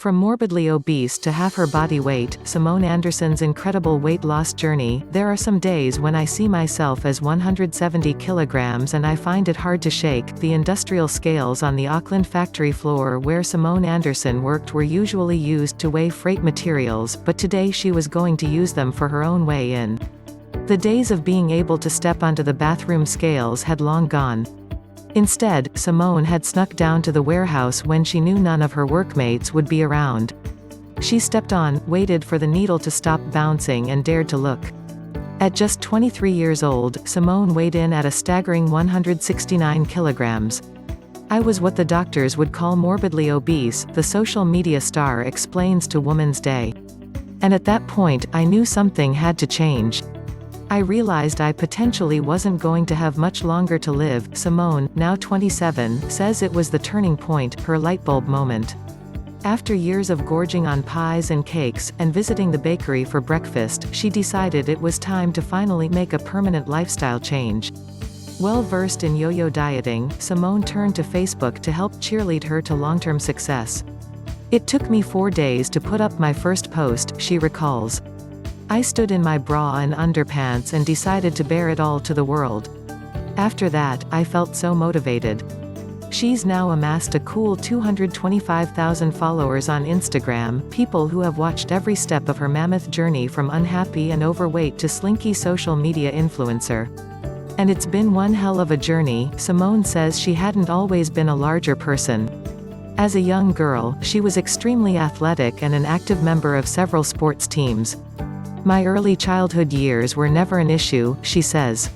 From morbidly obese to half her body weight, Simone Anderson's incredible weight loss journey. There are some days when I see myself as 170 kilograms and I find it hard to shake. The industrial scales on the Auckland factory floor where Simone Anderson worked were usually used to weigh freight materials, but today she was going to use them for her own weigh-in. The days of being able to step onto the bathroom scales had long gone. Instead, Simone had snuck down to the warehouse when she knew none of her workmates would be around. She stepped on, waited for the needle to stop bouncing and dared to look. At just 23 years old, Simone weighed in at a staggering 169 kilograms. I was what the doctors would call morbidly obese, the social media star explains to Woman's Day. And at that point, I knew something had to change. I realized I potentially wasn't going to have much longer to live. Simone, now 27, says it was the turning point, her lightbulb moment. After years of gorging on pies and cakes, and visiting the bakery for breakfast, she decided it was time to finally make a permanent lifestyle change. Well versed in yo-yo dieting, Simone turned to Facebook to help cheerlead her to long-term success. "It took me 4 days to put up my first post," she recalls. "I stood in my bra and underpants and decided to bear it all to the world. After that, I felt so motivated." She's now amassed a cool 225,000 followers on Instagram, people who have watched every step of her mammoth journey from unhappy and overweight to slinky social media influencer. And it's been one hell of a journey. Simone says she hadn't always been a larger person. As a young girl, she was extremely athletic and an active member of several sports teams. "My early childhood years were never an issue," she says.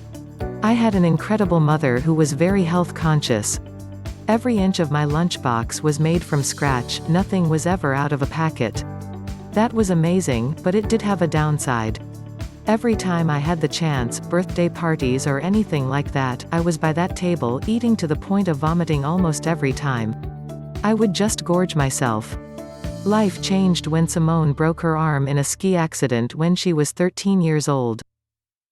"I had an incredible mother who was very health conscious. Every inch of my lunchbox was made from scratch, nothing was ever out of a packet. That was amazing, but it did have a downside. Every time I had the chance, birthday parties or anything like that, I was by that table, eating to the point of vomiting almost every time. I would just gorge myself." Life changed when Simone broke her arm in a ski accident when she was 13 years old.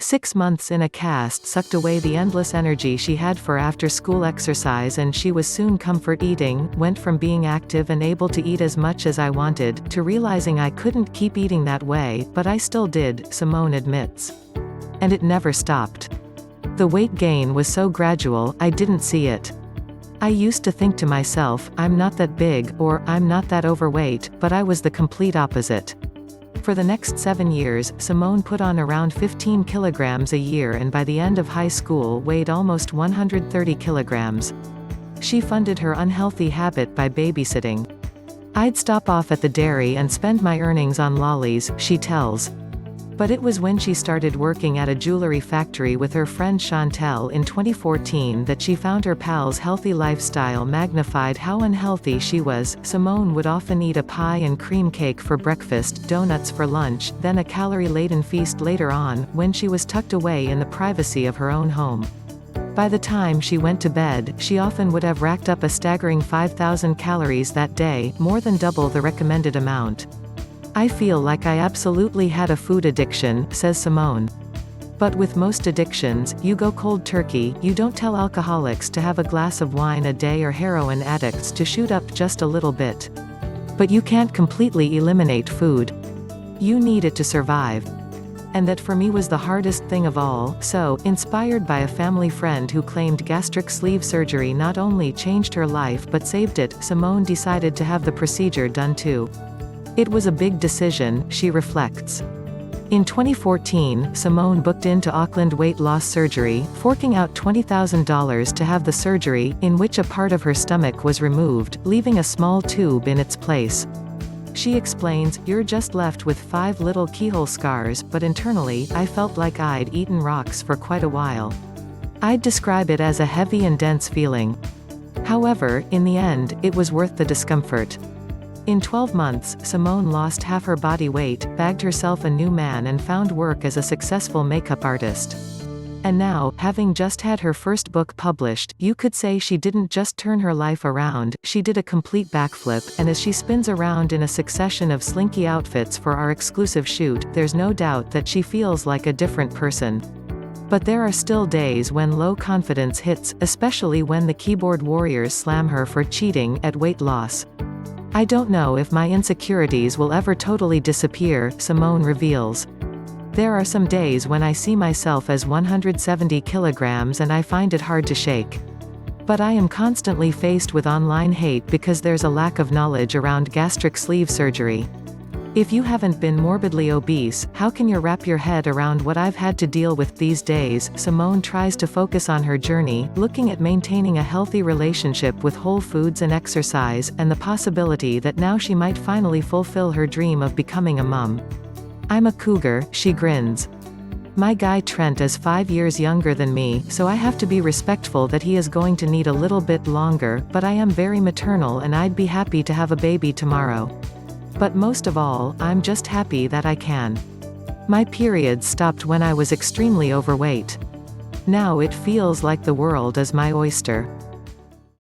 6 months in a cast sucked away the endless energy she had for after-school exercise, and she was soon comfort eating, went from being active and able to eat as much as I wanted, to realizing I couldn't keep eating that way, but I still did, Simone admits. And it never stopped. "The weight gain was so gradual, I didn't see it. I used to think to myself, I'm not that big, or, I'm not that overweight, but I was the complete opposite." For the next 7 years, Simone put on around 15 kilograms a year and by the end of high school weighed almost 130 kilograms. She funded her unhealthy habit by babysitting. "I'd stop off at the dairy and spend my earnings on lollies," she tells. But it was when she started working at a jewelry factory with her friend Chantel in 2014 that she found her pal's healthy lifestyle magnified how unhealthy she was. Simone would often eat a pie and cream cake for breakfast, donuts for lunch, then a calorie-laden feast later on, when she was tucked away in the privacy of her own home. By the time she went to bed, she often would have racked up a staggering 5,000 calories that day, more than double the recommended amount. "I feel like I absolutely had a food addiction," says Simone. But with most addictions, you go cold turkey. You don't tell alcoholics to have a glass of wine a day or heroin addicts to shoot up just a little bit. But you can't completely eliminate food. You need it to survive. And that for me was the hardest thing of all. So, inspired by a family friend who claimed gastric sleeve surgery not only changed her life but saved it, Simone decided to have the procedure done too. "It was a big decision," she reflects. In 2014, Simone booked into Auckland weight loss surgery, forking out $20,000 to have the surgery, in which a part of her stomach was removed, leaving a small tube in its place. She explains, "You're just left with 5 little keyhole scars, but internally, I felt like I'd eaten rocks for quite a while. I'd describe it as a heavy and dense feeling. However, in the end, it was worth the discomfort." In 12 months, Simone lost half her body weight, bagged herself a new man and found work as a successful makeup artist. And now, having just had her first book published, you could say she didn't just turn her life around, she did a complete backflip, and as she spins around in a succession of slinky outfits for our exclusive shoot, there's no doubt that she feels like a different person. But there are still days when low confidence hits, especially when the keyboard warriors slam her for cheating at weight loss. I don't know if my insecurities will ever totally disappear, Simone reveals. There are some days when I see myself as 170 kilograms and I find it hard to shake. But I am constantly faced with online hate because there's a lack of knowledge around gastric sleeve surgery. If you haven't been morbidly obese, how can you wrap your head around what I've had to deal with these days? Simone tries to focus on her journey, looking at maintaining a healthy relationship with whole foods and exercise, and the possibility that now she might finally fulfill her dream of becoming a mom. I'm a cougar, she grins. My guy Trent is 5 years younger than me, so I have to be respectful that he is going to need a little bit longer, but I am very maternal and I'd be happy to have a baby tomorrow. But most of all, I'm just happy that I can. My period stopped when I was extremely overweight. Now it feels like the world is my oyster.